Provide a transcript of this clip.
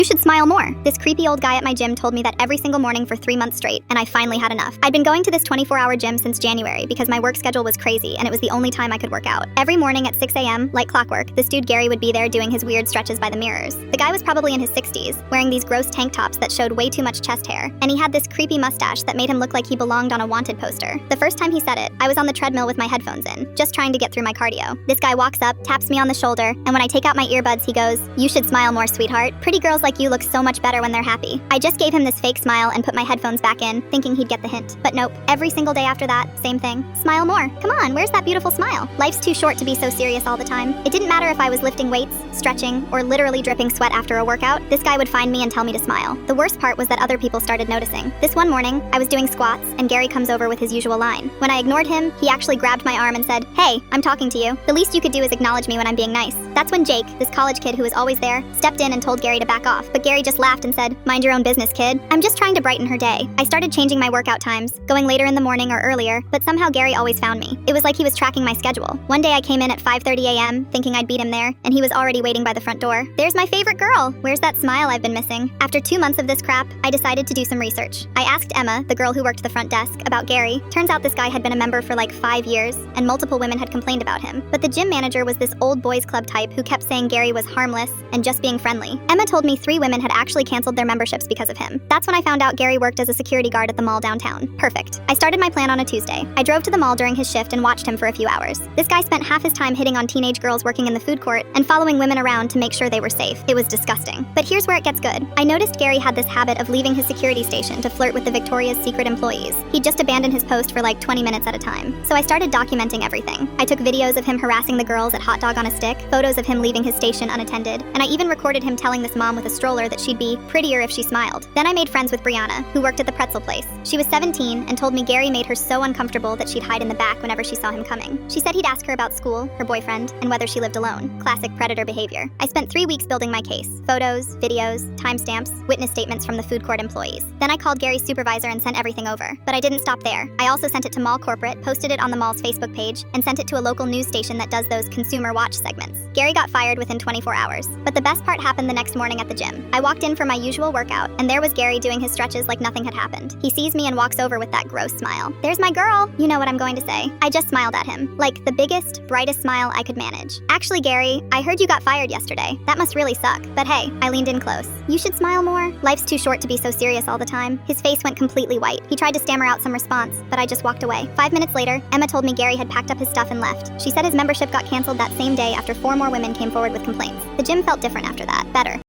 You should smile more. This creepy old guy at my gym told me that every single morning for 3 months straight, and I finally had enough. I'd been going to this 24-hour gym since January because my work schedule was crazy and it was the only time I could work out. Every morning at 6 a.m., like clockwork, this dude Gary would be there doing his weird stretches by the mirrors. The guy was probably in his 60s, wearing these gross tank tops that showed way too much chest hair, and he had this creepy mustache that made him look like he belonged on a wanted poster. The first time he said it, I was on the treadmill with my headphones in, just trying to get through my cardio. This guy walks up, taps me on the shoulder, and when I take out my earbuds, he goes, "You should smile more, sweetheart. Pretty girls like you look so much better when they're happy." I just gave him this fake smile and put my headphones back in, thinking he'd get the hint. But nope, every single day after that, same thing. Smile more. Come on, where's that beautiful smile? Life's too short to be so serious all the time. It didn't matter if I was lifting weights, stretching, or literally dripping sweat after a workout, this guy would find me and tell me to smile. The worst part was that other people started noticing. This one morning, I was doing squats, and Gary comes over with his usual line. When I ignored him, he actually grabbed my arm and said, "Hey, I'm talking to you. The least you could do is acknowledge me when I'm being nice." That's when Jake, this college kid who was always there, stepped in and told Gary to back off, but Gary just laughed and said, "Mind your own business, kid. I'm just trying to brighten her day." I started changing my workout times, going later in the morning or earlier, but somehow Gary always found me. It was like he was tracking my schedule. One day I came in at 5:30 a.m., thinking I'd beat him there, and he was already waiting by the front door. There's my favorite girl. Where's that smile I've been missing? After 2 months of this crap, I decided to do some research. I asked Emma, the girl who worked the front desk, about Gary. Turns out this guy had been a member for like 5 years, and multiple women had complained about him. But the gym manager was this old boys club type who kept saying Gary was harmless and just being friendly. Emma told me 3 women had actually canceled their memberships because of him. That's when I found out Gary worked as a security guard at the mall downtown. Perfect. I started my plan on a Tuesday. I drove to the mall during his shift and watched him for a few hours. This guy spent half his time hitting on teenage girls working in the food court and following women around to make sure they were safe. It was disgusting. But here's where it gets good. I noticed Gary had this habit of leaving his security station to flirt with the Victoria's Secret employees. He'd just abandon his post for like 20 minutes at a time. So I started documenting everything. I took videos of him harassing the girls at Hot Dog on a Stick, photos of him leaving his station unattended, and I even recorded him telling this mom with a stroller that she'd be prettier if she smiled. Then I made friends with Brianna, who worked at the pretzel place. She was 17 and told me Gary made her so uncomfortable that she'd hide in the back whenever she saw him coming. She said he'd ask her about school, her boyfriend, and whether she lived alone. Classic predator behavior. I spent 3 weeks building my case. Photos, videos, timestamps, witness statements from the food court employees. Then I called Gary's supervisor and sent everything over. But I didn't stop there. I also sent it to Mall Corporate, posted it on the mall's Facebook page, and sent it to a local news station that does those consumer watch segments. Gary got fired within 24 hours. But the best part happened the next morning at the gym. I walked in for my usual workout, and there was Gary doing his stretches like nothing had happened. He sees me and walks over with that gross smile. "There's my girl." You know what I'm going to say. I just smiled at him. Like the biggest, brightest smile I could manage. "Actually, Gary, I heard you got fired yesterday. That must really suck." But hey, I leaned in close. "You should smile more. Life's too short to be so serious all the time." His face went completely white. He tried to stammer out some response, but I just walked away. 5 minutes later, Emma told me Gary had packed up his stuff and left. She said his membership got canceled that same day after 4 more women came forward with complaints. The gym felt different after that. Better.